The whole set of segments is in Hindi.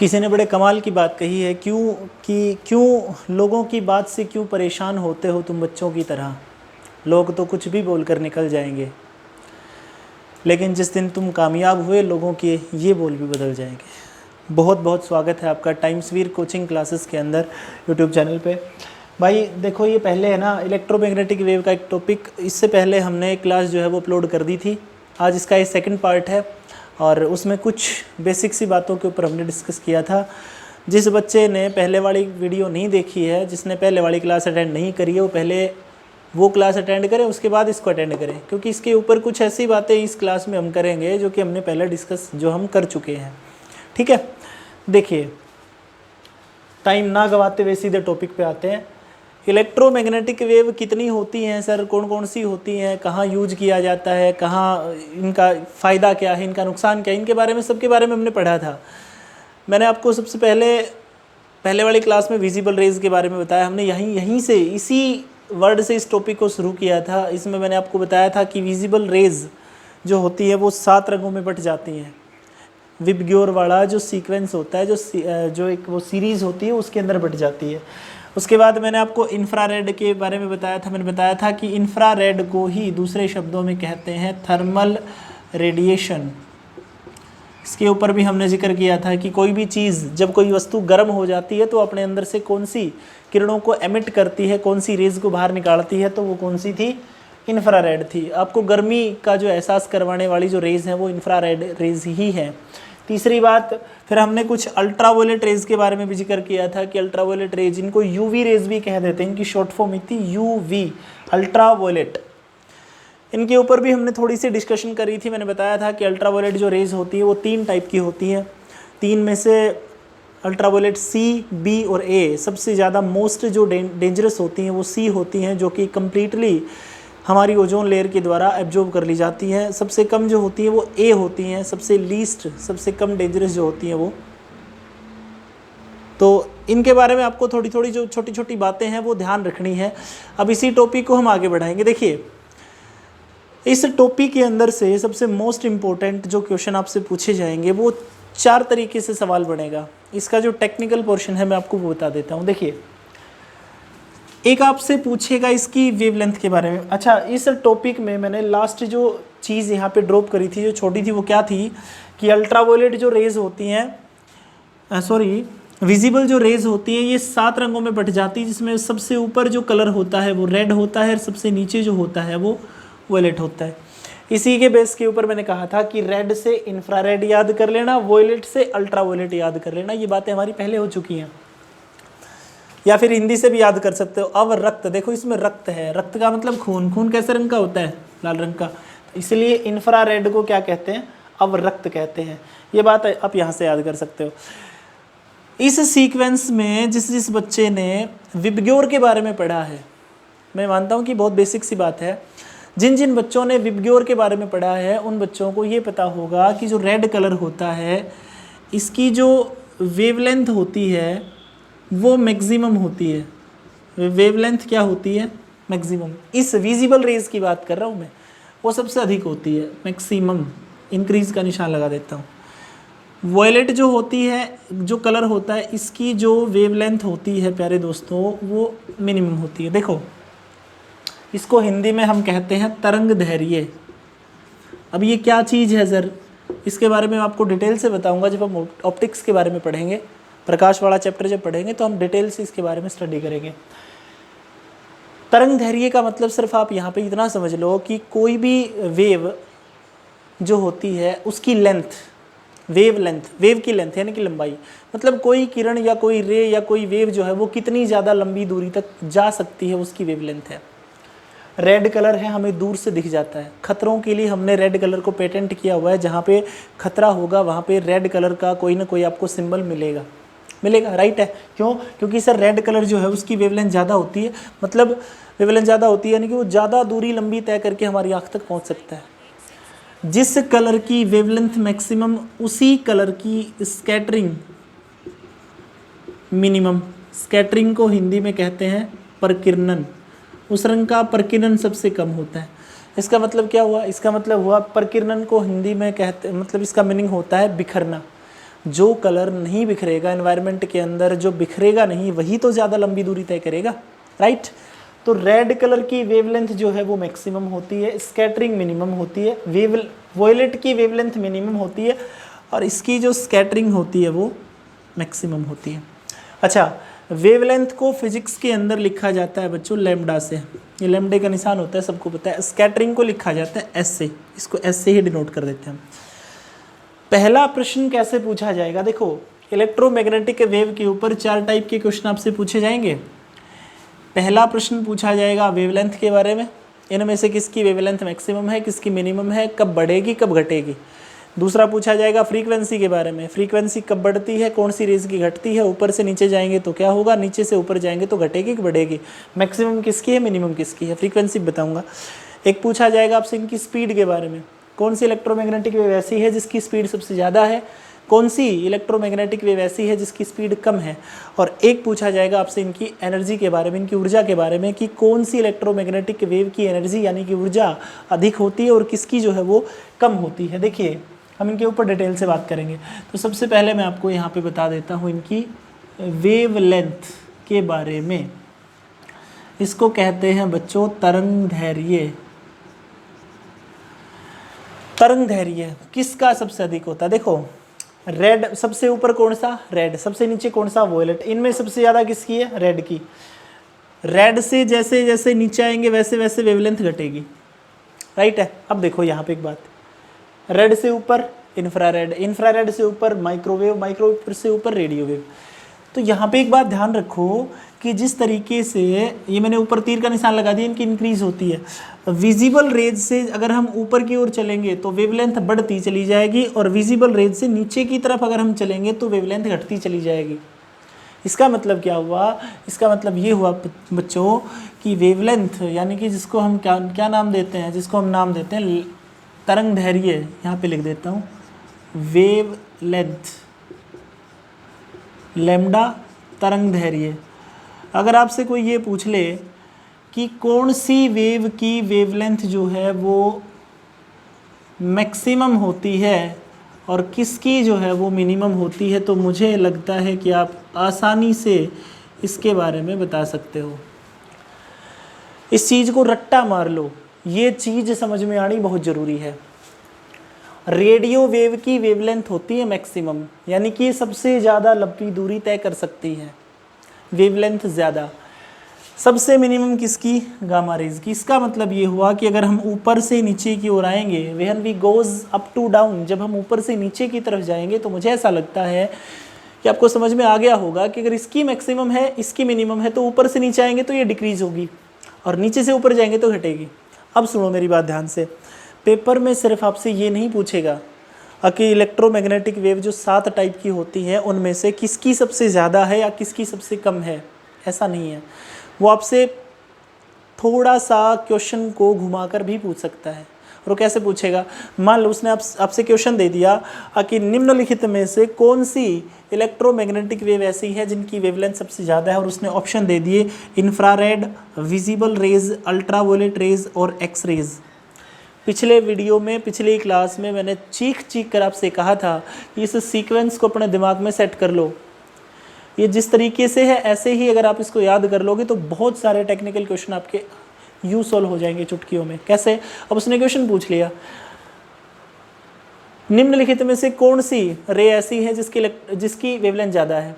किसी ने बड़े कमाल की बात कही है, क्यों लोगों की बात से क्यों परेशान होते हो तुम बच्चों की तरह। लोग तो कुछ भी बोलकर निकल जाएंगे, लेकिन जिस दिन तुम कामयाब हुए लोगों के ये बोल भी बदल जाएंगे। बहुत बहुत स्वागत है आपका टाइम्सवीर कोचिंग क्लासेस के अंदर यूट्यूब चैनल पे। भाई देखो, ये पहले है ना इलेक्ट्रोमैग्नेटिक वेव का एक टॉपिक, इससे पहले हमने एक क्लास जो है वो अपलोड कर दी थी। आज इसका ये सेकंड पार्ट है और उसमें कुछ बेसिक सी बातों के ऊपर हमने डिस्कस किया था। जिस बच्चे ने पहले वाली वीडियो नहीं देखी है, जिसने पहले वाली क्लास अटेंड नहीं करी है, वो पहले वो क्लास अटेंड करें, उसके बाद इसको अटेंड करें, क्योंकि इसके ऊपर कुछ ऐसी बातें इस क्लास में हम करेंगे जो कि हमने पहले डिस्कस जो हम कर चुके हैं। ठीक है, देखिए टाइम ना गवाते हुए सीधे टॉपिक पे आते हैं। इलेक्ट्रोमैग्नेटिक वेव कितनी होती हैं सर, कौन कौन सी होती हैं, कहाँ यूज किया जाता है, कहाँ इनका फ़ायदा क्या है, इनका नुकसान क्या है, इनके बारे में सबके बारे में हमने पढ़ा था। मैंने आपको सबसे पहले वाली क्लास में विजिबल रेज के बारे में बताया। हमने यहीं से इसी वर्ड से इस टॉपिक को शुरू किया था। इसमें मैंने आपको बताया था कि विजिबल रेज जो होती है वो 7 रंगों में बट जाती हैं। विबग्योर वाला जो सीक्वेंस होता है, जो एक वो सीरीज़ होती है, उसके अंदर बट जाती है। उसके बाद मैंने आपको इंफ्रारेड के बारे में बताया था। मैंने बताया था कि इंफ्रारेड को ही दूसरे शब्दों में कहते हैं थर्मल रेडिएशन। इसके ऊपर भी हमने जिक्र किया था कि कोई भी चीज़, जब कोई वस्तु गर्म हो जाती है तो अपने अंदर से कौन सी किरणों को एमिट करती है, कौन सी रेज को बाहर निकालती है, तो वो कौन सी थी, इंफ्रारेड थी। आपको गर्मी का जो एहसास करवाने वाली जो रेज है वो इंफ्रारेड रेज ही है। तीसरी बात, फिर हमने कुछ अल्ट्रावायलेट रेज के बारे में भी जिक्र किया था कि अल्ट्रावायलेट रेज, इनको यूवी रेज भी कह देते हैं, इनकी शॉर्ट फॉर्म थी यूवी, अल्ट्रावायलेट। इनके ऊपर भी हमने थोड़ी सी डिस्कशन करी थी। मैंने बताया था कि अल्ट्रावायलेट जो रेज होती है वो 3 टाइप की होती है। 3 में से अल्ट्रावायलेट सी, बी और ए सबसे ज़्यादा मोस्ट जो डेंजरस होती हैं वो सी होती हैं, जो कि कम्प्लीटली हमारी ओजोन लेयर के द्वारा एब्जॉर्ब कर ली जाती है। सबसे कम जो होती है वो ए होती हैं, सबसे लीस्ट, सबसे कम डेंजरस जो होती हैं वो। तो इनके बारे में आपको थोड़ी थोड़ी जो छोटी छोटी बातें हैं वो ध्यान रखनी है। अब इसी टॉपिक को हम आगे बढ़ाएंगे। देखिए, इस टॉपिक के अंदर से सबसे मोस्ट इम्पोर्टेंट जो क्वेश्चन आपसे पूछे जाएंगे वो 4 तरीके से सवाल बनेगा। इसका जो टेक्निकल पोर्शन है मैं आपको वो बता देता हूँ। देखिए, एक आपसे पूछेगा इसकी वेवलेंथ के बारे में। अच्छा, इस टॉपिक में मैंने लास्ट जो चीज़ यहाँ पे ड्रॉप करी थी, जो छोटी थी, वो क्या थी कि अल्ट्रावायलेट जो रेज होती हैं, विजिबल जो रेज होती हैं, ये 7 रंगों में बट जाती है, जिसमें सबसे ऊपर जो कलर होता है वो रेड होता है और सबसे नीचे जो होता है वो वॉयलेट होता है। इसी के बेस के ऊपर मैंने कहा था कि रेड से इंफ्रारेड याद कर लेना, वॉयलेट से अल्ट्रावायलेट याद कर लेना। ये बातें हमारी पहले हो चुकी हैं, या फिर हिंदी से भी याद कर सकते हो। अवरक्त, देखो इसमें रक्त है, रक्त का मतलब खून। खून कैसे रंग का होता है, लाल रंग का, इसलिए इंफ्रारेड को क्या कहते हैं, अवरक्त कहते हैं। ये बात आप यहाँ से याद कर सकते हो। इस सीक्वेंस में जिस बच्चे ने विबग्योर के बारे में पढ़ा है, मैं मानता हूँ कि बहुत बेसिक सी बात है, जिन बच्चों ने विबग्योर के बारे में पढ़ा है उन बच्चों को ये पता होगा कि जो रेड कलर होता है इसकी जो वेवलेंथ होती है वो मैक्सिमम होती है। वेवलेंथ क्या होती है, मैक्सिमम। इस विजिबल रेज की बात कर रहा हूँ मैं, वो सबसे अधिक होती है, मैक्सिमम। इंक्रीज का निशान लगा देता हूँ। वॉयलेट जो होती है, जो कलर होता है, इसकी जो वेवलेंथ होती है प्यारे दोस्तों वो मिनिमम होती है। देखो, इसको हिंदी में हम कहते हैं तरंग दैर्घ्य। अब ये क्या चीज़ है सर, इसके बारे में आपको डिटेल से बताऊंगा जब हम ऑप्टिक्स के बारे में पढ़ेंगे। प्रकाश वाला चैप्टर जब पढ़ेंगे तो हम डिटेल से इसके बारे में स्टडी करेंगे। तरंग दैर्घ्य का मतलब सिर्फ आप यहाँ पे इतना समझ लो कि कोई भी वेव जो होती है उसकी लेंथ, वेव की लेंथ यानी कि लंबाई, मतलब कोई किरण या कोई रे या कोई वेव जो है वो कितनी ज़्यादा लंबी दूरी तक जा सकती है, उसकी वेवलेंथ है। रेड कलर है, हमें दूर से दिख जाता है। खतरों के लिए हमने रेड कलर को पेटेंट किया हुआ है। जहाँ पे खतरा होगा वहाँ पे रेड कलर का कोई ना कोई आपको सिंबल मिलेगा, राइट है। क्यों? क्योंकि सर रेड कलर जो है उसकी वेवलेंथ ज़्यादा होती है, मतलब वेवलेंथ ज़्यादा होती है यानी कि वो ज़्यादा दूरी लंबी तय करके हमारी आँख तक पहुँच सकता है। जिस कलर की वेवलेंथ मैक्सिमम, उसी कलर की स्कैटरिंग मिनिमम। स्कैटरिंग को हिंदी में कहते हैं प्रकीर्णन। उस रंग का प्रकीर्णन सबसे कम होता है। इसका मतलब क्या हुआ, इसका मतलब हुआ प्रकीर्णन को हिंदी में कहते, मतलब इसका मीनिंग होता है बिखरना। जो कलर नहीं बिखरेगा एनवायरनमेंट के अंदर, जो बिखरेगा नहीं, वही तो ज़्यादा लंबी दूरी तय करेगा, राइट। तो रेड कलर की वेवलेंथ जो है वो मैक्सिमम होती है, स्कैटरिंग मिनिमम होती है, वॉयलेट की वेवलेंथ मिनिमम होती है और इसकी जो स्कैटरिंग होती है वो मैक्सिमम होती है। अच्छा, वेवलेंथ को फिजिक्स के अंदर लिखा जाता है बच्चों लैम्डा से, ये लैम्डे का निशान होता है, सबको पता है। स्कैटरिंग को लिखा जाता है एस से, इसको एस से ही डिनोट कर देते हैं हम। पहला प्रश्न कैसे पूछा जाएगा, देखो इलेक्ट्रोमैग्नेटिक वेव के ऊपर 4 टाइप के क्वेश्चन आपसे पूछे जाएंगे। पहला प्रश्न पूछा जाएगा वेवलेंथ के बारे में, इनमें से किसकी वेवलेंथ मैक्सिमम है, किसकी मिनिमम है, कब बढ़ेगी कब घटेगी। दूसरा पूछा जाएगा फ्रीक्वेंसी के बारे में, फ्रीक्वेंसी कब बढ़ती है, कौन सी रेंज की घटती है, ऊपर से नीचे जाएंगे तो क्या होगा, नीचे से ऊपर जाएंगे तो घटेगी कि बढ़ेगी, मैक्सिमम किसकी है मिनिमम किसकी है, फ्रीक्वेंसी बताऊंगा। एक पूछा जाएगा आपसे इनकी स्पीड के बारे में, कौन सी इलेक्ट्रोमैग्नेटिक वेव ऐसी है जिसकी स्पीड सबसे ज़्यादा है, कौन सी इलेक्ट्रोमैग्नेटिक वेव ऐसी है जिसकी स्पीड कम है। और एक पूछा जाएगा आपसे इनकी एनर्जी के बारे में, इनकी ऊर्जा के बारे में, कि कौन सी इलेक्ट्रोमैग्नेटिक वेव की एनर्जी यानी कि ऊर्जा अधिक होती है और किसकी जो है वो कम होती है। देखिए हम इनके ऊपर डिटेल से बात करेंगे। तो सबसे पहले मैं आपको यहाँ पे बता देता हूँ इनकी वेवलेंथ के बारे में। इसको कहते हैं बच्चों तरंग दैर्घ्य। तरंग दैर्घ्य किसका सबसे अधिक होता है, देखो रेड सबसे ऊपर कौन सा, रेड, सबसे नीचे कौन सा, वॉयलेट। इनमें सबसे ज़्यादा किसकी है, रेड की। रेड से जैसे जैसे नीचे आएंगे वैसे वैसे वेवलेंथ घटेगी, राइट है। अब देखो यहाँ पे एक बात, रेड से ऊपर इंफ्रारेड, इंफ्रारेड से ऊपर माइक्रोवेव, माइक्रोवेव से ऊपर रेडियो वेव। तो यहाँ पे एक बात ध्यान रखो कि जिस तरीके से ये मैंने ऊपर तीर का निशान लगा दिया, इनकी इंक्रीज होती है। विजिबल रेज से अगर हम ऊपर की ओर चलेंगे तो वेवलेंथ बढ़ती चली जाएगी और विजिबल रेज से नीचे की तरफ अगर हम चलेंगे तो वेवलेंथ घटती चली जाएगी। इसका मतलब क्या हुआ, इसका मतलब ये हुआ बच्चों कि वेवलेंथ यानी कि जिसको हम क्या नाम देते हैं, जिसको हम नाम देते हैं तरंग दैर्घ्य, यहाँ पे लिख देता हूँ वेवलेंथ, लैम्डा तरंग दैर्घ्य। अगर आपसे कोई ये पूछ ले कि कौन सी वेव की वेवलेंथ जो है वो मैक्सिमम होती है और किसकी जो है वो मिनिमम होती है, तो मुझे लगता है कि आप आसानी से इसके बारे में बता सकते हो। इस चीज़ को रट्टा मार लो, ये चीज़ समझ में आनी बहुत ज़रूरी है। रेडियो वेव की वेवलेंथ होती है मैक्सिमम, यानी कि सबसे ज़्यादा लंबी दूरी तय कर सकती है, वेवलेंथ ज़्यादा। सबसे मिनिमम किसकी, गामा रेज की। इसका मतलब ये हुआ कि अगर हम ऊपर से नीचे की ओर आएंगे, when we goes up to down, जब हम ऊपर से नीचे की तरफ जाएंगे तो मुझे ऐसा लगता है कि आपको समझ में आ गया होगा कि अगर इसकी मैक्सिमम है इसकी मिनिमम है तो ऊपर से नीचे आएंगे तो ये डिक्रीज होगी और नीचे से ऊपर जाएंगे तो घटेगी। अब सुनो मेरी बात ध्यान से, पेपर में सिर्फ आपसे ये नहीं पूछेगा कि इलेक्ट्रोमैग्नेटिक वेव जो 7 टाइप की होती है उनमें से किसकी सबसे ज़्यादा है या किसकी सबसे कम है, ऐसा नहीं है। वो आपसे थोड़ा सा क्वेश्चन को घुमाकर भी पूछ सकता है। और वो कैसे पूछेगा, मान लो उसने आपसे क्वेश्चन दे दिया कि निम्नलिखित में से कौन सी इलेक्ट्रोमैग्नेटिक वेव ऐसी है जिनकी वेवलेंथ सबसे ज़्यादा है, और उसने ऑप्शन दे दिए infrared, visible raise, ultraviolet rays और एक्स रेज। पिछले वीडियो में, पिछली क्लास में मैंने चीख कर आपसे कहा था कि इस सीक्वेंस को अपने दिमाग में सेट कर लो। ये जिस तरीके से है ऐसे ही अगर आप इसको याद कर लोगे तो बहुत सारे टेक्निकल क्वेश्चन आपके यूँ सॉल्व हो जाएंगे चुटकियों में। कैसे, अब उसने क्वेश्चन पूछ लिया निम्नलिखित में से कौन सी रे ऐसी है जिसकी वेवलेंथ ज़्यादा है।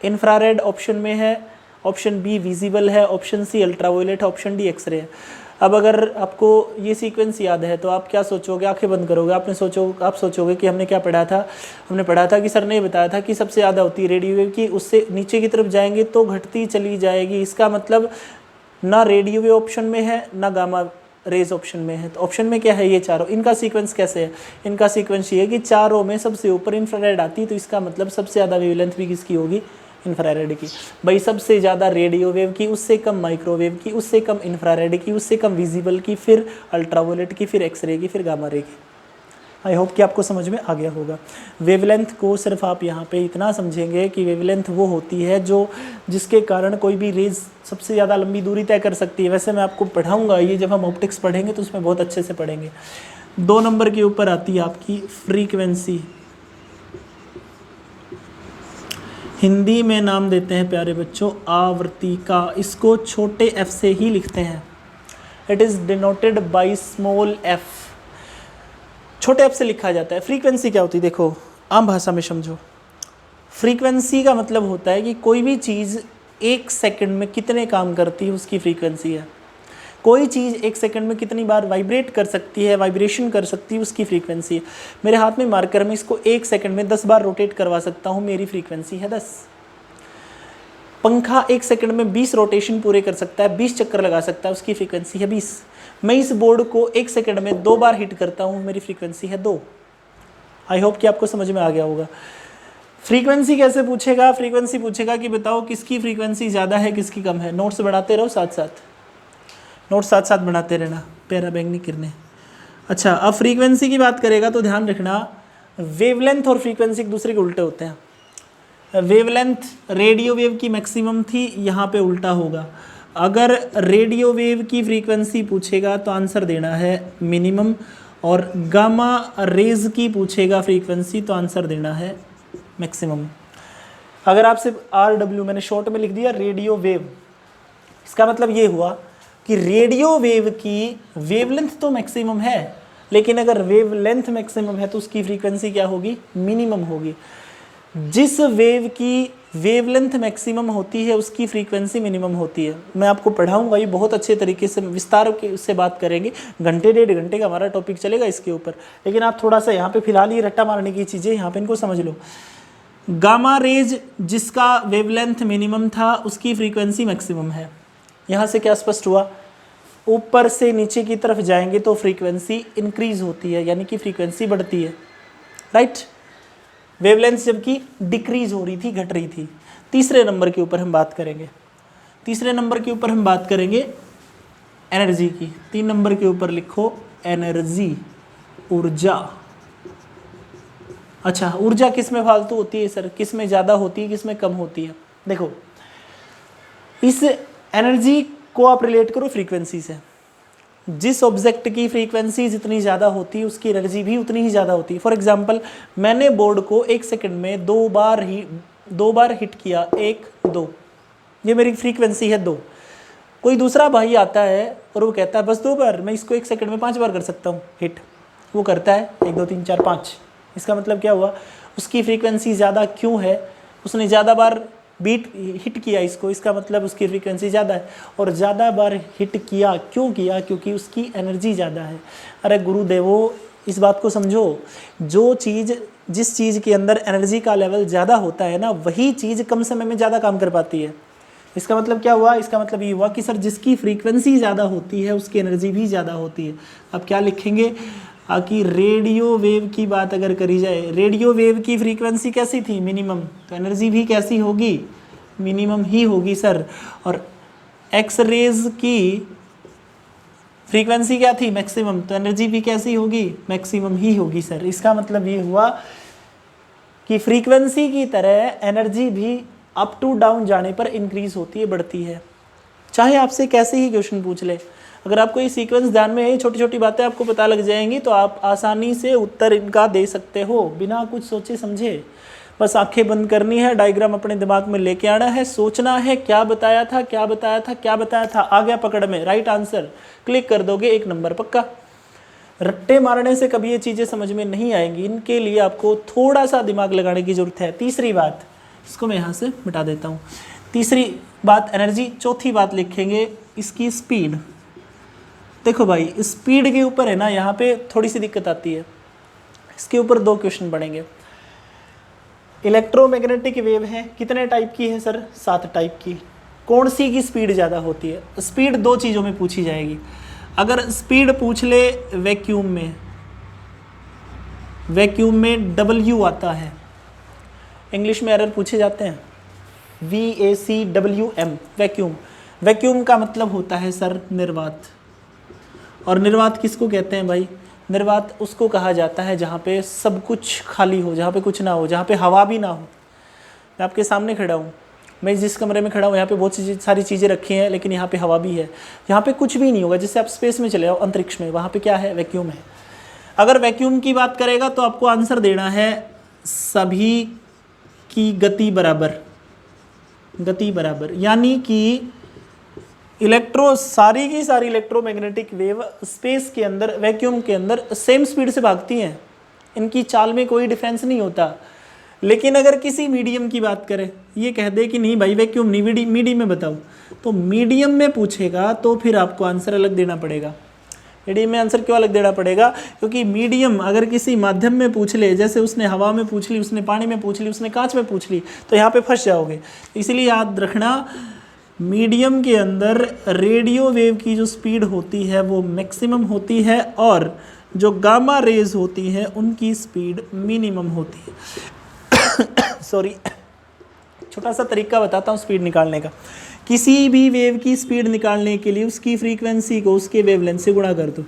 इंफ्रारेड ऑप्शन में है, ऑप्शन बी विजिबल है, ऑप्शन सी अल्ट्रावायलेट है, ऑप्शन डी एक्सरे है। अब अगर आपको ये सीक्वेंस याद है तो आप क्या सोचोगे, आंखें बंद करोगे, आप सोचोगे कि हमने क्या पढ़ा था। हमने पढ़ा था कि सर ने बताया था कि सबसे ज़्यादा होती है रेडियो वेव की, उससे नीचे की तरफ जाएंगे तो घटती चली जाएगी। इसका मतलब ना रेडियो वेव ऑप्शन में है ना गामा रेज ऑप्शन में है। तो ऑप्शन में क्या है, ये चारों। इनका सीक्वेंस कैसे है, इनका सीक्वेंस ये है कि चारों में सबसे ऊपर इंफ्रारेड आती है, तो इसका मतलब सबसे ज़्यादा वेवलेंथ भी किसकी होगी, इंफ्रारेड की। भाई सबसे ज़्यादा रेडियो वेव की, उससे कम माइक्रोवेव की, उससे कम इंफ्रारेड की, उससे कम विजिबल की, फिर अल्ट्रावायलेट की, फिर एक्सरे की, फिर गामा रे की। आई होप कि आपको समझ में आ गया होगा। वेवलेंथ को सिर्फ आप यहाँ पे इतना समझेंगे कि वेवलेंथ वो होती है जो जिसके कारण कोई भी रेज सबसे ज़्यादा लंबी दूरी तय कर सकती है। वैसे मैं आपको पढ़ाऊँगा ये, जब हम ऑप्टिक्स पढ़ेंगे तो उसमें बहुत अच्छे से पढ़ेंगे। 2 नंबर के ऊपर आती है आपकी फ्रीक्वेंसी। हिंदी में नाम देते हैं प्यारे बच्चों आवर्तिका, इसको छोटे f से ही लिखते हैं। It is denoted by small f, छोटे f से लिखा जाता है। फ्रीक्वेंसी क्या होती है, देखो आम भाषा में समझो। फ्रीक्वेंसी का मतलब होता है कि कोई भी चीज़ 1 सेकंड में कितने काम करती है उसकी फ्रीक्वेंसी है। कोई चीज़ 1 सेकंड में कितनी बार वाइब्रेट कर सकती है, वाइब्रेशन कर सकती है, उसकी फ्रीक्वेंसी है। मेरे हाथ में मार्कर में इसको 1 सेकंड में 10 बार रोटेट करवा सकता हूँ, मेरी फ्रीक्वेंसी है 10। पंखा 1 सेकंड में 20 रोटेशन पूरे कर सकता है, 20 चक्कर लगा सकता है, उसकी फ्रीक्वेंसी है 20। मैं इस बोर्ड को 1 सेकंड में 2 बार हिट करता हूँ, मेरी फ्रीक्वेंसी है 2। आई होप कि आपको समझ में आ गया होगा। फ्रीक्वेंसी कैसे पूछेगा, फ्रीक्वेंसी पूछेगा कि बताओ किसकी फ्रीक्वेंसी ज़्यादा है किसकी कम है। नोट्स बढ़ाते रहो साथ साथ, नोट साथ साथ बढ़ाते रहना, पैरा बैंग नहीं करने। अच्छा, अब फ्रीक्वेंसी की बात करेगा तो ध्यान रखना वेवलेंथ और फ्रीक्वेंसी एक दूसरे के उल्टे होते हैं। वेवलेंथ रेडियो वेव की मैक्सिमम थी, यहाँ पे उल्टा होगा। अगर रेडियो वेव की फ्रीक्वेंसी पूछेगा तो आंसर देना है मिनिमम, और गामा रेज की पूछेगा फ्रीक्वेंसी तो आंसर देना है मैक्सिमम। अगर आपसे RW मैंने शॉर्ट में लिख दिया रेडियो वेव, इसका मतलब ये हुआ कि रेडियो वेव की वेवलेंथ तो मैक्सिमम है, लेकिन अगर वेवलेंथ मैक्सिमम है तो उसकी फ्रीक्वेंसी क्या होगी, मिनिमम होगी। जिस वेव की वेवलेंथ मैक्सिमम होती है उसकी फ्रीक्वेंसी मिनिमम होती है। मैं आपको पढ़ाऊंगा, ये बहुत अच्छे तरीके से विस्तार से बात करेंगे, घंटे 1.5 घंटे का हमारा टॉपिक चलेगा इसके ऊपर। लेकिन आप थोड़ा सा यहाँ पे फिलहाल ये रट्टा मारने की चीज़ें यहाँ पे इनको समझ लो। गामा रेज जिसका वेवलेंथ मिनिमम था उसकी फ्रीक्वेंसी मैक्सिमम है। यहाँ से क्या स्पष्ट हुआ, ऊपर से नीचे की तरफ जाएंगे तो फ्रीक्वेंसी इंक्रीज होती है, यानी कि फ्रीक्वेंसी बढ़ती है, राइट। वेवलेंथ जबकि डिक्रीज हो रही थी, घट रही थी। तीसरे नंबर के ऊपर हम बात करेंगे, तीसरे नंबर के ऊपर हम बात करेंगे एनर्जी की। 3 नंबर के ऊपर लिखो एनर्जी, ऊर्जा। अच्छा, ऊर्जा किस में फालतू होती है सर, किस में ज़्यादा होती है, किस में कम होती है। देखो, इस एनर्जी को आप रिलेट करो फ्रीक्वेंसी से। जिस ऑब्जेक्ट की फ्रीक्वेंसी जितनी ज़्यादा होती है उसकी एनर्जी भी उतनी ही ज़्यादा होती है। फॉर एग्जांपल, मैंने बोर्ड को 1 सेकंड में 2 बार हिट किया, 1 2, ये मेरी फ्रीक्वेंसी है 2। कोई दूसरा भाई आता है और वो कहता है बस 2 बार, मैं इसको 1 सेकंड में 5 बार कर सकता हूँ हिट। वो करता है 1 2 3 4 5। इसका मतलब क्या हुआ, उसकी फ्रीक्वेंसी ज़्यादा क्यों है, उसने ज़्यादा बार हिट किया इसको, इसका मतलब उसकी फ्रीक्वेंसी ज़्यादा है। और ज़्यादा बार हिट किया क्यों किया, क्योंकि उसकी एनर्जी ज़्यादा है। अरे गुरुदेवो, इस बात को समझो, जो चीज़ जिस चीज़ के अंदर एनर्जी का लेवल ज़्यादा होता है ना, वही चीज़ कम समय में ज़्यादा काम कर पाती है। इसका मतलब क्या हुआ, इसका मतलब ये हुआ कि सर जिसकी फ्रीक्वेंसी ज़्यादा होती है उसकी एनर्जी भी ज़्यादा होती है। अब क्या लिखेंगे कि रेडियो वेव की बात अगर करी जाए, रेडियो वेव की फ्रीक्वेंसी कैसी थी, मिनिमम, तो एनर्जी भी कैसी होगी, मिनिमम ही होगी सर। और एक्स रेज की फ्रीक्वेंसी क्या थी, मैक्सिमम, तो एनर्जी भी कैसी होगी, मैक्सिमम ही होगी सर। इसका मतलब ये हुआ कि फ्रीक्वेंसी की तरह एनर्जी भी अप टू डाउन जाने पर इंक्रीज होती है, बढ़ती है। चाहे आपसे कैसे ही क्वेश्चन पूछ ले, अगर आपको ये सीक्वेंस ध्यान में है, छोटी छोटी बातें आपको पता लग जाएंगी, तो आप आसानी से उत्तर इनका दे सकते हो बिना कुछ सोचे समझे। बस आंखें बंद करनी है, डायग्राम अपने दिमाग में लेके आना है, सोचना है क्या बताया था, क्या बताया था, क्या बताया था, आ गया पकड़ में, राइट आंसर, क्लिक कर दोगे 1 नंबर पक्का। रट्टे मारने से कभी ये चीज़ें समझ में नहीं आएंगी, इनके लिए आपको थोड़ा सा दिमाग लगाने की जरूरत है। तीसरी बात, इसको मैं यहाँ से मिटा देता हूँ। तीसरी बात एनर्जी। चौथी बात लिखेंगे इसकी स्पीड। देखो भाई, स्पीड के ऊपर है ना, यहाँ पे थोड़ी सी दिक्कत आती है। इसके ऊपर 2 क्वेश्चन पढ़ेंगे। इलेक्ट्रोमैग्नेटिक वेव है, कितने टाइप की है सर, 7 टाइप की। कौन सी की स्पीड ज़्यादा होती है, स्पीड 2 चीज़ों में पूछी जाएगी। अगर स्पीड पूछ ले वैक्यूम में, वैक्यूम में W आता है, इंग्लिश में एरर पूछे जाते हैं, VACWM, वैक्यूम। वैक्यूम का मतलब होता है सर निर्वात। और निर्वात किसको कहते हैं भाई, निर्वात उसको कहा जाता है जहाँ पे सब कुछ खाली हो, जहाँ पे कुछ ना हो, जहाँ पे हवा भी ना हो। मैं आपके सामने खड़ा हूँ, मैं जिस कमरे में खड़ा हूँ यहाँ पे बहुत सारी चीज़ें रखी हैं, लेकिन यहाँ पे हवा भी है, यहाँ पे कुछ भी नहीं होगा। जैसे आप स्पेस में चले जाओ, अंतरिक्ष में, वहाँ पे क्या है, वैक्यूम है। अगर वैक्यूम की बात करेगा तो आपको आंसर देना है सभी की गति बराबर। गति बराबर, यानी कि सारी की सारी इलेक्ट्रोमैग्नेटिक वेव स्पेस के अंदर, वैक्यूम के अंदर सेम स्पीड से भागती हैं, इनकी चाल में कोई डिफरेंस नहीं होता। लेकिन अगर किसी मीडियम की बात करें, ये कह दे कि नहीं भाई वैक्यूम नहीं, मीडियम में बताओ, तो मीडियम में पूछेगा तो फिर आपको आंसर अलग देना पड़ेगा। मीडियम में आंसर क्यों अलग देना पड़ेगा? क्योंकि मीडियम अगर किसी माध्यम में पूछ ले, जैसे उसने हवा में पूछ ली, उसने पानी में पूछ ली, उसने कांच में पूछ ली, तो यहाँ पे फंस जाओगे। इसलिए याद रखना, मीडियम के अंदर रेडियो वेव की जो स्पीड होती है वो मैक्सिमम होती है, और जो गामा रेज होती है उनकी स्पीड मिनिमम होती है। सॉरी, छोटा सा तरीका बताता हूँ स्पीड निकालने का। किसी भी वेव की स्पीड निकालने के लिए उसकी फ्रीक्वेंसी को उसके वेवलेंथ से गुणा कर दो।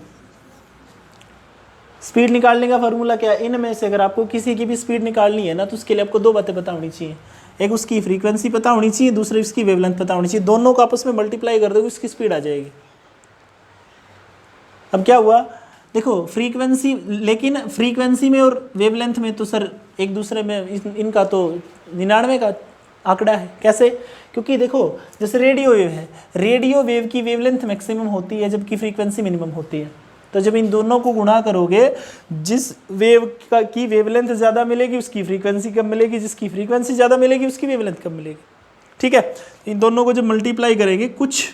स्पीड निकालने का फॉर्मूला क्या है? इनमें से अगर आपको किसी की भी स्पीड निकालनी है ना, तो उसके लिए आपको दो बातें पता होनी चाहिए। एक उसकी फ्रीक्वेंसी पता होनी चाहिए, दूसरी उसकी वेवलेंथ पता होनी चाहिए। दोनों को आपस में मल्टीप्लाई कर दोगे, उसकी स्पीड आ जाएगी। अब क्या हुआ देखो, फ्रीक्वेंसी, लेकिन फ्रीक्वेंसी में और वेवलेंथ में तो सर एक दूसरे में इनका तो 99 का आंकड़ा है। कैसे? क्योंकि देखो जैसे रेडियो वेव है, रेडियो वेव की वेवलेंथ मैक्सिमम होती है जबकि फ्रीक्वेंसी मिनिमम होती है। तो जब इन दोनों को गुणा करोगे, जिस वेव की वेवलेंथ ज़्यादा मिलेगी उसकी फ्रीक्वेंसी कम मिलेगी, जिसकी फ्रीक्वेंसी ज़्यादा मिलेगी उसकी वेवलेंथ कम मिलेगी। ठीक है, इन दोनों को जब मल्टीप्लाई करेंगे, कुछ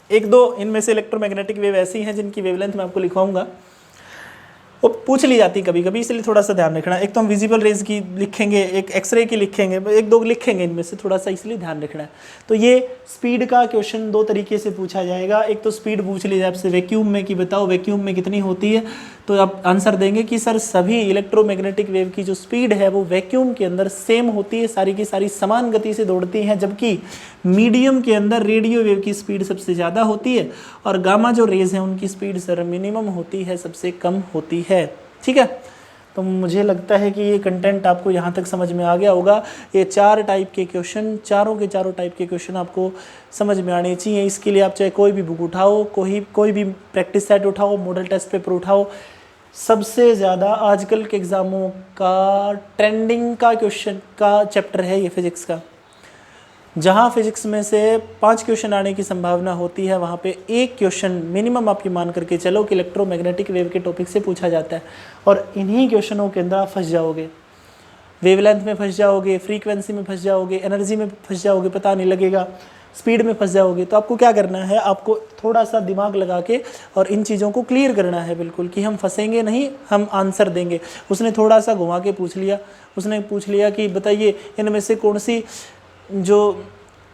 एक दो इनमें से इलेक्ट्रोमैग्नेटिक वेव ऐसी हैं जिनकी वेवलेंथ मैं आपको लिखवाऊंगा, वो पूछ ली जाती कभी कभी, इसलिए थोड़ा सा ध्यान रखना। एक तो हम विजिबल रेज की लिखेंगे, एक एक्सरे की लिखेंगे, एक दो लिखेंगे इनमें से, थोड़ा सा इसलिए ध्यान रखना है। तो ये स्पीड का क्वेश्चन दो तरीके से पूछा जाएगा। एक तो स्पीड पूछ ली जाए आपसे वैक्यूम में कि बताओ वैक्यूम में कितनी होती है, तो आप आंसर देंगे कि सर सभी इलेक्ट्रोमैग्नेटिक वेव की जो स्पीड है वो वैक्यूम के अंदर सेम होती है, सारी की सारी समान गति से दौड़ती हैं, जबकि मीडियम के अंदर रेडियो वेव की स्पीड सबसे ज़्यादा होती है और गामा जो रेज है उनकी स्पीड सर मिनिमम होती है, सबसे कम होती है। ठीक है, तो मुझे लगता है कि ये कंटेंट आपको यहाँ तक समझ में आ गया होगा। ये 4 टाइप के क्वेश्चन, चारों के चारों टाइप के क्वेश्चन आपको समझ में आने चाहिए। इसके लिए आप चाहे कोई भी बुक उठाओ, कोई भी प्रैक्टिस सेट उठाओ, मॉडल टेस्ट पेपर उठाओ, सबसे ज़्यादा आजकल के एग्ज़ामों का ट्रेंडिंग का क्वेश्चन का चैप्टर है ये फिज़िक्स का। जहाँ फिजिक्स में से 5 क्वेश्चन आने की संभावना होती है, वहाँ पे एक क्वेश्चन मिनिमम आप ये मान करके चलो कि इलेक्ट्रोमैग्नेटिक वेव के टॉपिक से पूछा जाता है, और इन्हीं क्वेश्चनों के अंदर आप फंस जाओगे। वेवलेंथ में फंस जाओगे, फ्रीक्वेंसी में फंस जाओगे, एनर्जी में फंस जाओगे, पता नहीं लगेगा, स्पीड में फंस जाओगे। तो आपको क्या करना है, आपको थोड़ा सा दिमाग लगा के और इन चीज़ों को क्लियर करना है बिल्कुल, कि हम फंसेंगे नहीं, हम आंसर देंगे। उसने थोड़ा सा घुमा के पूछ लिया, उसने पूछ लिया कि बताइए इनमें से कौन सी जो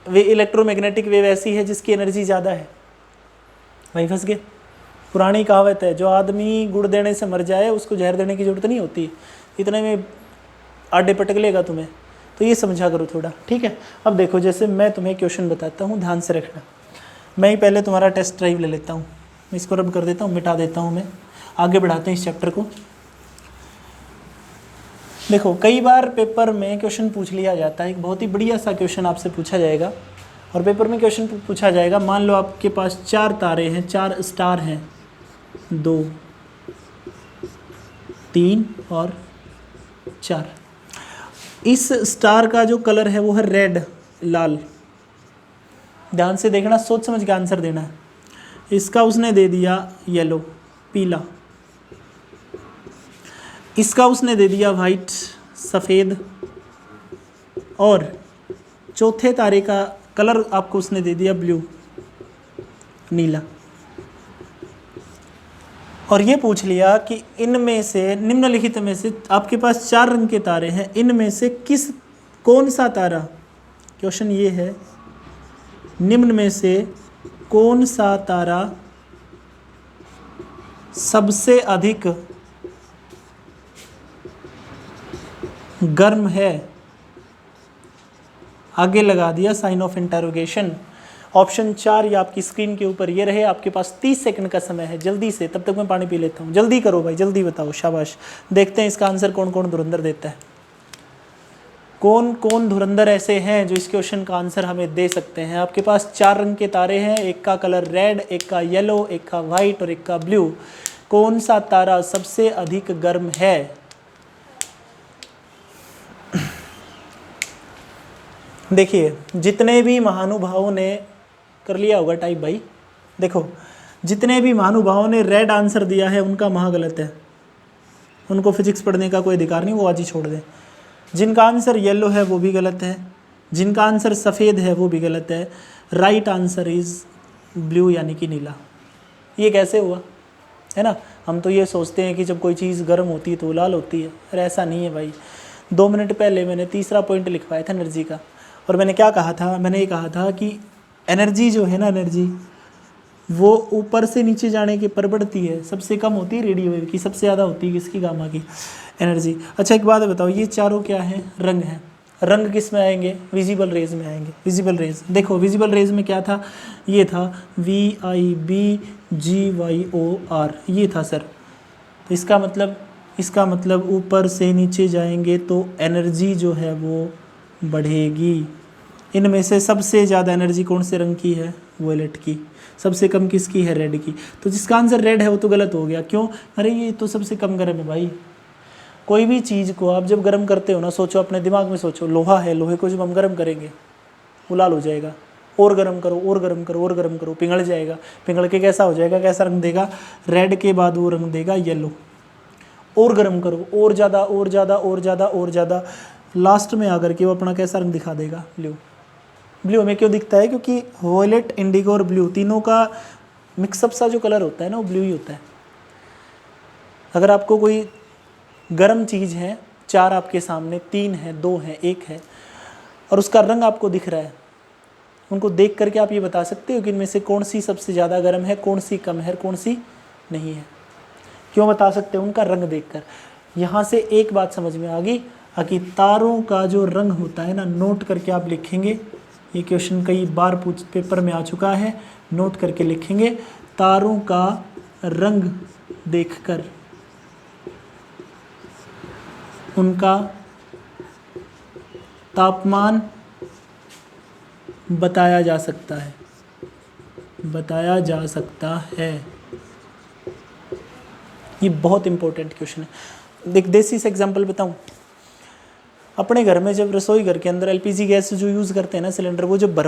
वे इलेक्ट्रोमैग्नेटिक वेव ऐसी है जिसकी एनर्जी ज़्यादा है, वहीं फंस गए। पुरानी कहावत है, जो आदमी गुड़ देने से मर जाए उसको जहर देने की ज़रूरत नहीं होती, इतने में आडे पटक लेगा तुम्हें। तो ये समझा करो थोड़ा, ठीक है। अब देखो, जैसे मैं तुम्हें क्वेश्चन बताता हूँ, ध्यान से रखना। मैं ही पहले तुम्हारा टेस्ट ड्राइव ले लेता हूँ, मैं इसको रब कर देता हूँ, मिटा देता हूँ। मैं आगे बढ़ाते हैं इस चैप्टर को। देखो, कई बार पेपर में क्वेश्चन पूछ लिया जाता है, एक बहुत ही बढ़िया सा क्वेश्चन आपसे पूछा जाएगा, और पेपर में क्वेश्चन पूछा जाएगा, मान लो आपके पास 4 तारे हैं, 4 स्टार हैं, 2, 3 और 4। इस स्टार का जो कलर है वो है रेड, लाल। ध्यान से देखना, सोच समझ के आंसर देना है। इसका उसने दे दिया येलो, पीला। इसका उसने दे दिया वाइट, सफ़ेद। और चौथे तारे का कलर आपको उसने दे दिया ब्लू, नीला। और ये पूछ लिया कि इनमें से, निम्नलिखित में से, आपके पास 4 रंग के तारे हैं, इनमें से कौन सा तारा, क्वेश्चन ये है, निम्न में से कौन सा तारा सबसे अधिक गर्म है। आगे लगा दिया साइन ऑफ इंटरोगेशन। ऑप्शन 4 ये आपकी स्क्रीन के ऊपर ये रहे। आपके पास 30 सेकंड का समय है, जल्दी से, तब तक मैं पानी पी लेता हूँ। जल्दी करो भाई, जल्दी बताओ, शाबाश। देखते हैं इसका आंसर कौन कौन धुरंधर देता है। कौन कौन धुरंधर ऐसे हैं जो इस क्वेश्चन का आंसर हमें दे सकते हैं। आपके पास 4 रंग के तारे हैं, एक का कलर रेड, एक का येलो, एक का वाइट और एक का ब्लू। कौन सा तारा सबसे अधिक गर्म है? देखिए जितने भी महानुभावों ने कर लिया होगा टाइप भाई, देखो जितने भी महानुभावों ने रेड आंसर दिया है उनका महा गलत है, उनको फिजिक्स पढ़ने का कोई अधिकार नहीं, वो आज ही छोड़ दें। जिनका आंसर येलो है वो भी गलत है, जिनका आंसर सफ़ेद है वो भी गलत है। राइट आंसर इज़ ब्लू यानी कि नीला। ये कैसे हुआ, है ना? हम तो ये सोचते हैं कि जब कोई चीज़ गर्म होती है तो लाल होती है, अरे ऐसा नहीं है भाई। 2 मिनट पहले मैंने तीसरा पॉइंट लिखवाया था एनर्जी का, और मैंने क्या कहा था, मैंने ये कहा था कि एनर्जी जो है ना, एनर्जी वो ऊपर से नीचे जाने के पर बढ़ती है। सबसे कम होती है रेडियो वेव की, सबसे ज़्यादा होती है किसकी, गामा की एनर्जी। अच्छा एक बात बताओ, ये चारों क्या हैं, रंग हैं। रंग किस में आएंगे, विजिबल रेज में आएंगे। विजिबल रेज, देखो विजिबल रेज में क्या था, ये था VIBGYOR, ये था सर। तो इसका मतलब ऊपर से नीचे जाएंगे तो एनर्जी जो है वो बढ़ेगी। इनमें से सबसे ज़्यादा एनर्जी कौन से रंग की है, वोलेट की। सबसे कम किसकी है, रेड की। तो जिसका आंसर रेड है वो तो गलत हो गया। क्यों, अरे ये तो सबसे कम गर्म है भाई। कोई भी चीज़ को आप जब गर्म करते हो ना, सोचो अपने दिमाग में सोचो, लोहा है, लोहे को जब हम गर्म करेंगे वो लाल हो जाएगा, और गर्म करो और गर्म करो और गर्म करो, पिघल जाएगा। पिघल के कैसा हो जाएगा, कैसा रंग देगा, रेड के बाद वो रंग देगा येलो। और गर्म करो, और ज़्यादा और ज़्यादा और ज़्यादा और ज़्यादा, लास्ट में आकर के वो अपना कैसा रंग दिखा देगा, ब्लू। ब्लू हमें क्यों दिखता है, क्योंकि वॉयलेट, इंडिगो और ब्लू तीनों का मिक्सअप सा जो कलर होता है ना, वो ब्लू ही होता है। अगर आपको कोई गर्म चीज़ है, 4 आपके सामने, 3 है, 2 है, 1 है, और उसका रंग आपको दिख रहा है, उनको देख करके आप ये बता सकते हो कि इनमें से कौन सी सबसे ज़्यादा गर्म है, कौन सी कम है, कौन सी नहीं है। क्यों बता सकते हो, उनका रंग देखकर। यहाँ से एक बात समझ में आ गई कि तारों का जो रंग होता है ना, नोट करके आप लिखेंगे। ये क्वेश्चन कई बार पेपर में आ चुका है, नोट करके लिखेंगे। तारों का रंग देखकर उनका तापमान बताया जा सकता है, बताया जा सकता है। ये बहुत इंपॉर्टेंट क्वेश्चन है। देख देसी से एग्जांपल बताऊं, अपने घर में जब रसोई घर के अंदर LPG गैस जो यूज़ करते हैं ना, सिलेंडर, वो जब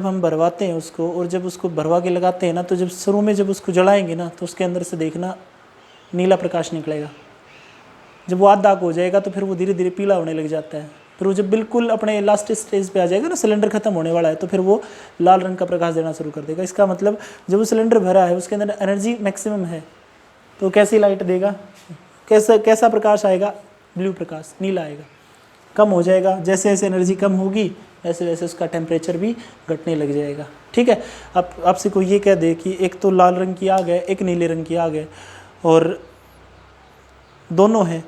हम भरवाते हैं उसको, और जब उसको भरवा के लगाते हैं ना, तो जब शुरू में जब उसको जलाएंगे ना, तो उसके अंदर से देखना नीला प्रकाश निकलेगा। जब वो आधा हो जाएगा तो फिर वो धीरे धीरे पीला होने लग जाता है। फिर वो जब बिल्कुल अपने लास्ट स्टेज पे आ जाएगा ना, सिलेंडर खत्म होने वाला है, तो फिर वो लाल रंग का प्रकाश देना शुरू कर देगा। इसका मतलब जब वो सिलेंडर भरा है, उसके अंदर एनर्जी मैक्सिमम है, तो कैसी लाइट देगा, कैसा प्रकाश आएगा, ब्लू प्रकाश, नीला आएगा। कम हो जाएगा, जैसे जैसे एनर्जी कम होगी वैसे वैसे उसका टेम्परेचर भी घटने लग जाएगा। ठीक है, अब आपसे कोई ये कह दे कि एक तो लाल रंग की आग है, एक नीले रंग की आग है, और दोनों हैं,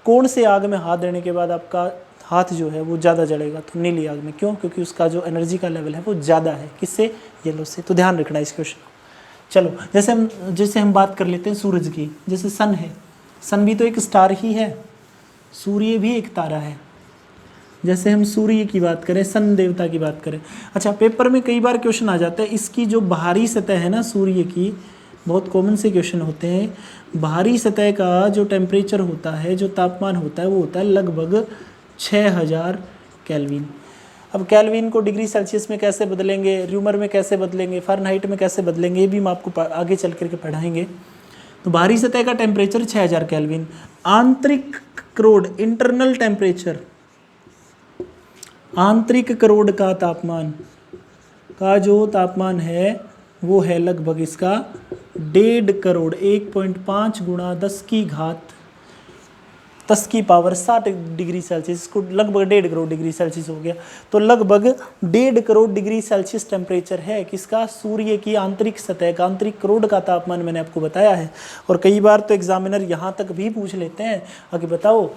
कौन से आग में हाथ देने के बाद आपका हाथ जो है वो ज़्यादा जलेगा, तो नीली आग में। क्यों, क्योंकि उसका जो एनर्जी का लेवल है वो ज़्यादा है, किससे, येलो से। तो ध्यान रखना इस क्वेश्चन को। चलो जैसे हम बात कर लेते हैं सूरज की। जैसे सन है, सन भी तो एक स्टार ही है, सूर्य भी एक तारा है। जैसे हम सूर्य की बात करें, सन देवता की बात करें। अच्छा, पेपर में कई बार क्वेश्चन आ जाता है, इसकी जो बाहरी सतह है ना सूर्य की, बहुत कॉमन से क्वेश्चन होते हैं। बाहरी सतह का जो टेम्परेचर होता है, जो तापमान होता है, वो होता है लगभग 6000 केल्विन। अब केल्विन को डिग्री सेल्सियस में कैसे बदलेंगे, र्यूमर में कैसे बदलेंगे, फ़ारेनहाइट में कैसे बदलेंगे, ये भी हम आपको आगे चल करके पढ़ाएंगे। तो बाहरी सतह का टेम्परेचर 6000 केल्विन। आंतरिक करोड़, इंटरनल टेम्परेचर, आंतरिक करोड़ का तापमान का जो तापमान है वो है लगभग इसका 1.5 करोड़, 1.5 गुणा 10 की पावर 60 डिग्री सेल्सियस, को लगभग 1.5 करोड़ डिग्री सेल्सियस हो गया। तो लगभग 1.5 करोड़ डिग्री सेल्सियस टेम्परेचर है किसका, सूर्य की आंतरिक सतह का, आंतरिक करोड़ का तापमान मैंने आपको बताया है। और कई बार तो एग्जामिनर यहाँ तक भी पूछ लेते हैं कि बताओ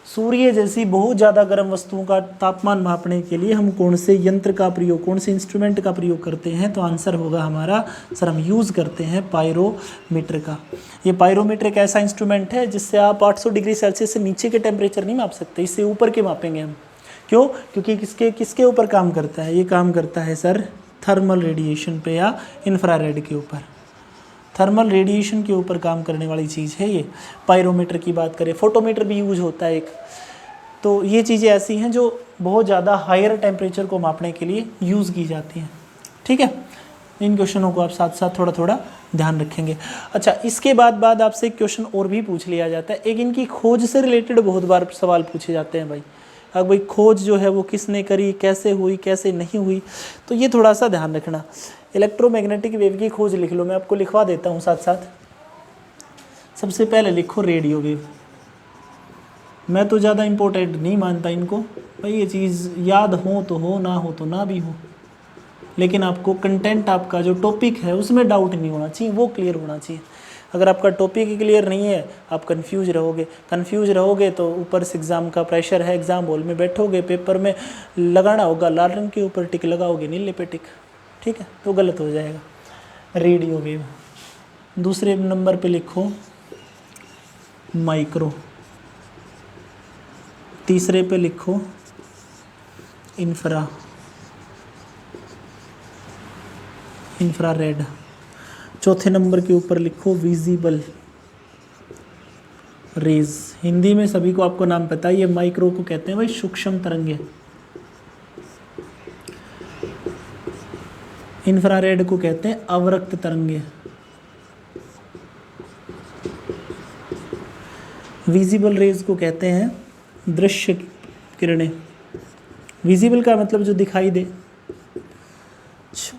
सूर्य जैसी बहुत ज़्यादा गर्म वस्तुओं का तापमान मापने के लिए हम कौन से यंत्र का प्रयोग, कौन से इंस्ट्रूमेंट का प्रयोग करते हैं। तो आंसर होगा हमारा, सर हम यूज़ करते हैं पायरोमीटर का। ये पायरोमीटर एक ऐसा इंस्ट्रूमेंट है जिससे आप 800 डिग्री सेल्सियस से नीचे के टेम्परेचर नहीं माप सकते, इससे ऊपर के मापेंगे हम। क्यों, क्योंकि किसके ऊपर काम करता है, ये काम करता है सर थर्मल रेडिएशन पे या इंफ्रारेड के ऊपर। थर्मल रेडिएशन के ऊपर काम करने वाली चीज़ है ये। पायरोमीटर की बात करें, फोटोमीटर भी यूज होता है एक। तो ये चीज़ें ऐसी हैं जो बहुत ज़्यादा हायर टेम्परेचर को मापने के लिए यूज़ की जाती हैं। ठीक है, इन क्वेश्चनों को आप साथ साथ थोड़ा थोड़ा ध्यान रखेंगे। अच्छा, इसके बाद आपसे एक क्वेश्चन और भी पूछ लिया जाता है, एक इनकी खोज से रिलेटेड बहुत बार सवाल पूछे जाते हैं भाई। अब भाई खोज जो है वो किसने करी, कैसे हुई, कैसे नहीं हुई, तो ये थोड़ा सा ध्यान रखना। इलेक्ट्रोमैग्नेटिक वेव की खोज लिख लो, मैं आपको लिखवा देता हूँ साथ साथ। सबसे पहले लिखो रेडियो वेव। मैं तो ज़्यादा इम्पोर्टेंट नहीं मानता इनको भाई, ये चीज़ याद हो तो हो, ना हो तो ना भी हो, लेकिन आपको कंटेंट, आपका जो टॉपिक है उसमें डाउट नहीं होना चाहिए, वो क्लियर होना चाहिए। अगर आपका टॉपिक ही क्लियर नहीं है, आप कंफ्यूज रहोगे तो ऊपर से एग्ज़ाम का प्रेशर है, एग्ज़ाम हॉल में बैठोगे, पेपर में लगाना होगा लाल रंग के ऊपर टिक, लगाओगे नीले पे टिक, ठीक है, तो गलत हो जाएगा। Radio wave. दूसरे नंबर पे लिखो माइक्रो, तीसरे पे लिखो इंफ्रारेड, चौथे नंबर के ऊपर लिखो विजिबल रेज। हिंदी में सभी को आपको नाम पता है, ये माइक्रो को कहते हैं भाई सूक्ष्म तरंगे, इंफ्रारेड को कहते हैं अवरक्त तरंगे, विजिबल रेज को कहते हैं दृश्य किरणें। विजिबल का मतलब जो दिखाई दे।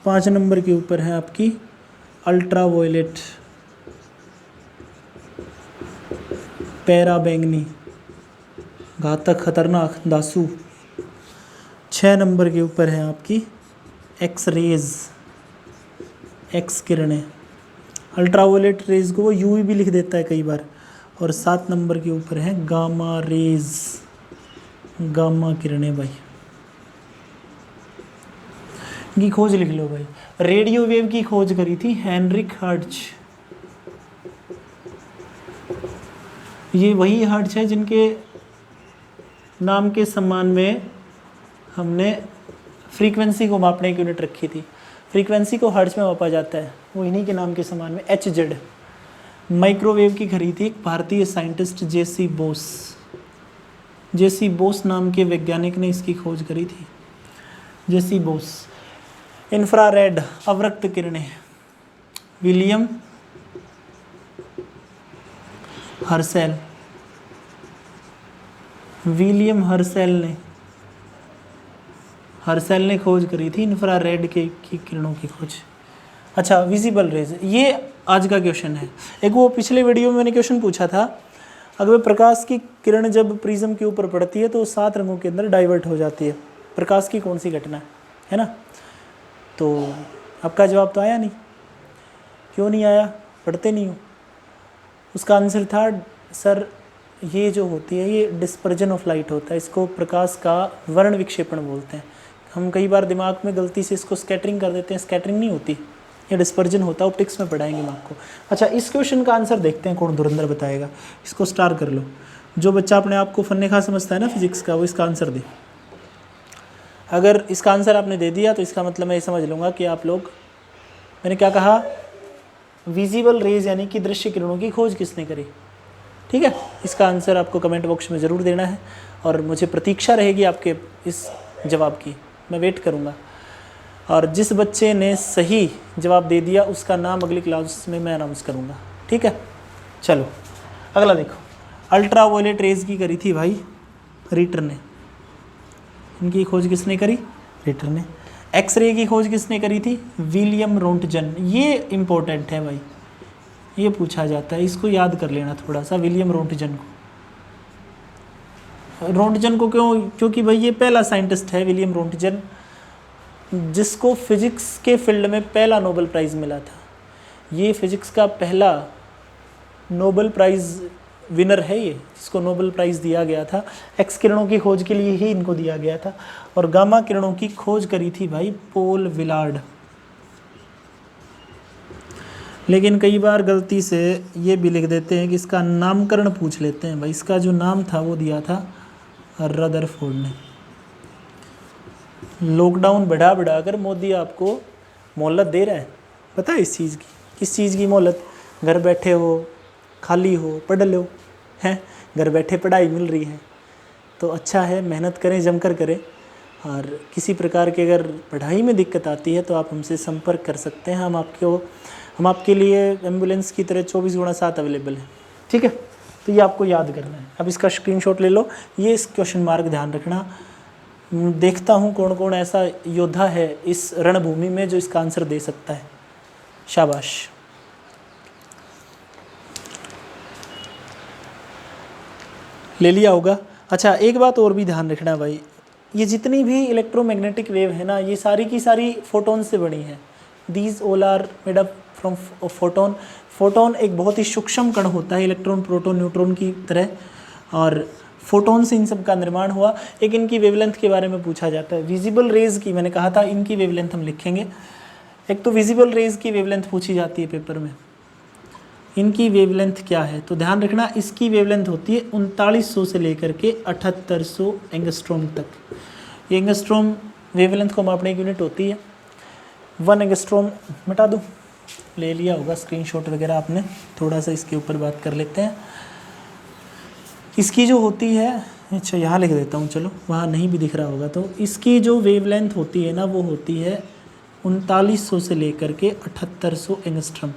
5 नंबर के ऊपर है आपकी अल्ट्रावायलेट, पैरा बैंगनी, घातक खतरनाक दासू। 6 नंबर के ऊपर है आपकी एक्स रेज, एक्स किरणें। अल्ट्रावायलेट रेज को वो यूवी भी लिख देता है कई बार। और 7 नंबर के ऊपर है गामा रेज, गामा किरणें भाई। की खोज लिख लो भाई। रेडियो वेव की खोज करी थी हेनरिक हर्ट्ज। ये वही हर्ट्ज है जिनके नाम के सम्मान में हमने फ्रीक्वेंसी को मापने की यूनिट रखी थी। फ्रीक्वेंसी को हर्ट्ज में मापा जाता है, वो इन्हीं के नाम के सम्मान में HZ। माइक्रोवेव की खरी थी एक भारतीय साइंटिस्ट जेसी बोस। जेसी बोस नाम के वैज्ञानिक ने इसकी खोज करी थी, जेसी बोस। इंफ्रारेड अवरक्त किरणें, विलियम हर्सेल, विलियम हर्सेल ने खोज करी थी इंफ्रारेड की किरणों की खोज। अच्छा, विजिबल रेज, ये आज का क्वेश्चन है। एक वो पिछले वीडियो में मैंने क्वेश्चन पूछा था, अगर प्रकाश की किरण जब प्रिज्म के ऊपर पड़ती है तो 7 रंगों के अंदर डाइवर्ट हो जाती है, प्रकाश की कौन सी घटना है ना? तो आपका जवाब तो आया नहीं। क्यों नहीं आया? पढ़ते नहीं हो। उसका आंसर था सर ये जो होती है ये डिस्पर्जन ऑफ लाइट होता है, इसको प्रकाश का वर्ण विक्षेपण बोलते हैं। हम कई बार दिमाग में गलती से इसको स्कैटरिंग कर देते हैं, स्कैटरिंग नहीं होती, ये डिस्पर्जन होता है। ऑप्टिक्स में पढ़ाएंगे हम आपको। अच्छा, इस क्वेश्चन का आंसर देखते हैं कौन धुरंधर बताएगा। इसको स्टार कर लो। जो बच्चा अपने आप को फन्ने खा समझता है ना फिजिक्स का, वो इसका आंसर दे। अगर इसका आंसर आपने दे दिया तो इसका मतलब मैं ये समझ लूँगा कि आप लोग, मैंने क्या कहा, विजिबल रेज यानी कि दृश्य किरणों की खोज किसने करी। ठीक है, इसका आंसर आपको कमेंट बॉक्स में ज़रूर देना है और मुझे प्रतीक्षा रहेगी आपके इस जवाब की, मैं वेट करूँगा। और जिस बच्चे ने सही जवाब दे दिया उसका नाम अगली क्लास में मैं अनाउंस करूँगा। ठीक है, चलो अगला देखो। अल्ट्रावायलेट रेज की करी थी भाई रिटर ने। इनकी खोज किसने करी? रिटर ने। एक्सरे की खोज किसने करी थी? William Roentgen. ये इम्पोर्टेंट है भाई, ये पूछा जाता है, इसको याद कर लेना थोड़ा सा, विलियम रोंटगन को। रोंटगन को क्यों? क्योंकि भाई ये पहला साइंटिस्ट है विलियम रोंटगन जिसको फिजिक्स के फील्ड में पहला नोबेल प्राइज़ मिला था। ये फिजिक्स का पहला नोबेल प्राइज़ विनर है ये, जिसको नोबेल प्राइज़ दिया गया था। एक्स किरणों की खोज के लिए ही इनको दिया गया था। और गामा किरणों की खोज करी थी भाई पोल विलार्ड। लेकिन कई बार गलती से ये भी लिख देते हैं कि इसका नामकरण पूछ लेते हैं भाई। इसका जो नाम था वो दिया था रदरफोर्ड ने। लॉकडाउन बढ़ा कर मोदी आपको मोहलत दे रहा है, पता है इस चीज़ की? किस चीज़ की मोहलत? घर बैठे हो, खाली हो, पढ़ लो, हैं, घर बैठे पढ़ाई मिल रही है। तो अच्छा है, मेहनत करें, जमकर करें। और किसी प्रकार की अगर पढ़ाई में दिक्कत आती है तो आप हमसे संपर्क कर सकते हैं। हम आपके लिए एम्बुलेंस की तरह 24/7 अवेलेबल है। ठीक है, तो ये आपको याद करना है। अब इसका स्क्रीनशॉट ले लो, ये इस क्वेश्चन मार्क ध्यान रखना। देखता हूँ कौन कौन ऐसा योद्धा है इस रणभूमि में जो इसका आंसर दे सकता है। शाबाश। ले लिया होगा। अच्छा, एक बात और भी ध्यान रखना भाई, ये जितनी भी इलेक्ट्रोमैग्नेटिक वेव है ना, ये सारी की सारी फोटोन से बनी है। These all are made up from photon. Photon एक बहुत ही सूक्ष्म कण होता है, इलेक्ट्रॉन प्रोटॉन न्यूट्रॉन की तरह, और फोटोन से इन सब का निर्माण हुआ। एक इनकी वेवलेंथ के बारे में पूछा जाता है, विजिबल रेज की, मैंने कहा था इनकी वेवलेंथ हम लिखेंगे। एक तो विजिबल रेज की वेवलेंथ पूछी जाती है पेपर में, इनकी वेवलेंथ क्या है, तो ध्यान रखना इसकी वेवलेंथ होती है 3900 से लेकर के 7800 एंगस्ट्रॉम तक। ये एंगस्ट्रॉम वेवलेंथ को मापने की यूनिट होती है। 1 एंगस्ट्रॉम मिटा दूँ, ले लिया होगा स्क्रीनशॉट वगैरह आपने। थोड़ा सा इसके ऊपर बात कर लेते हैं। इसकी जो होती है, अच्छा यहाँ लिख देता हूँ, चलो वहाँ नहीं भी दिख रहा होगा, तो इसकी जो वेवलेंथ होती है ना, वो होती है 3900 से लेकर के 7800 एंगस्ट्रम।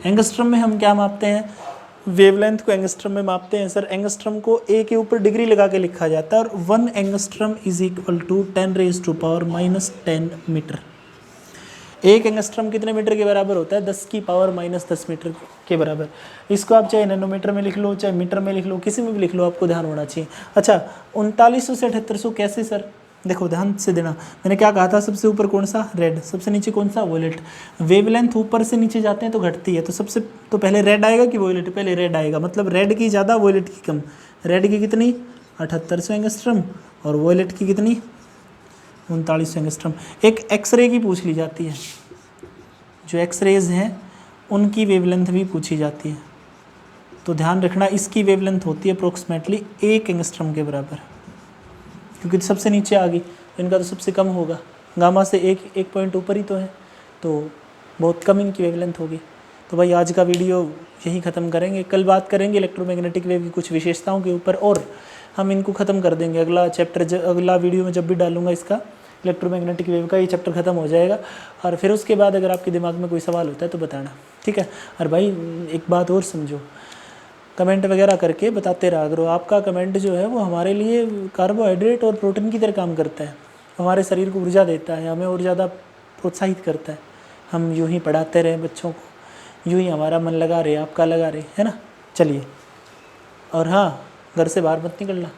एंगस्ट्रम में हम क्या मापते हैं, वेवलेंथ को एंगस्ट्रम में मापते हैं सर। एंगस्ट्रम को ए के ऊपर डिग्री लगा के लिखा जाता है, और 1 angstrom is equal to 10⁻⁻10 metre. एक एंगस्ट्रम कितने मीटर के बराबर होता है, 10⁻−10 मीटर के बराबर। इसको आप चाहे नैनोमीटर में लिख लो, चाहे मीटर में लिख लो, किसी में भी लिख लो, आपको ध्यान होना चाहिए। अच्छा, 3900 से 7800 कैसे सर, देखो ध्यान से देना। मैंने क्या कहा था, सबसे ऊपर कौन सा, रेड, सबसे नीचे कौन सा, वोलेट। वेवलेंथ ऊपर से नीचे जाते हैं तो घटती है, तो पहले रेड आएगा कि वोलेट, पहले रेड आएगा, मतलब रेड की ज़्यादा वोलेट की कम। रेड की कितनी, 7800 एंगस्ट्रम, और वोलेट की कितनी, 3900 एंगस्ट्रम। एक एक्सरे की पूछ ली जाती है, जो एक्सरेज हैं उनकी वेवलेंथ भी पूछी जाती है, तो ध्यान रखना इसकी वेवलेंथ होती है अप्रोक्सीमेटली 1 एंगस्ट्रम के बराबर, क्योंकि सबसे नीचे आ गई, इनका तो सबसे कम होगा। गामा से एक पॉइंट ऊपर ही तो है, तो बहुत कम इनकी वेवलेंथ होगी। तो भाई आज का वीडियो यही ख़त्म करेंगे, कल बात करेंगे इलेक्ट्रोमैग्नेटिक वेव की कुछ विशेषताओं के ऊपर, और हम इनको ख़त्म कर देंगे। अगला चैप्टर अगला वीडियो में जब भी डालूंगा इसका, इलेक्ट्रोमैग्नेटिक वेव का ये चैप्टर ख़त्म हो जाएगा। और फिर उसके बाद अगर आपके दिमाग में कोई सवाल होता है तो बताना, ठीक है। और भाई एक बात और समझो, कमेंट वगैरह करके बताते रहा करो। आपका कमेंट जो है वो हमारे लिए कार्बोहाइड्रेट और प्रोटीन की तरह काम करता है, हमारे शरीर को ऊर्जा देता है, हमें और ज़्यादा प्रोत्साहित करता है। हम यूँ ही पढ़ाते रहे बच्चों को, यूँ ही हमारा मन लगा रहे, आपका लगा रहे, है ना। चलिए, और हाँ, घर से बाहर मत निकलना।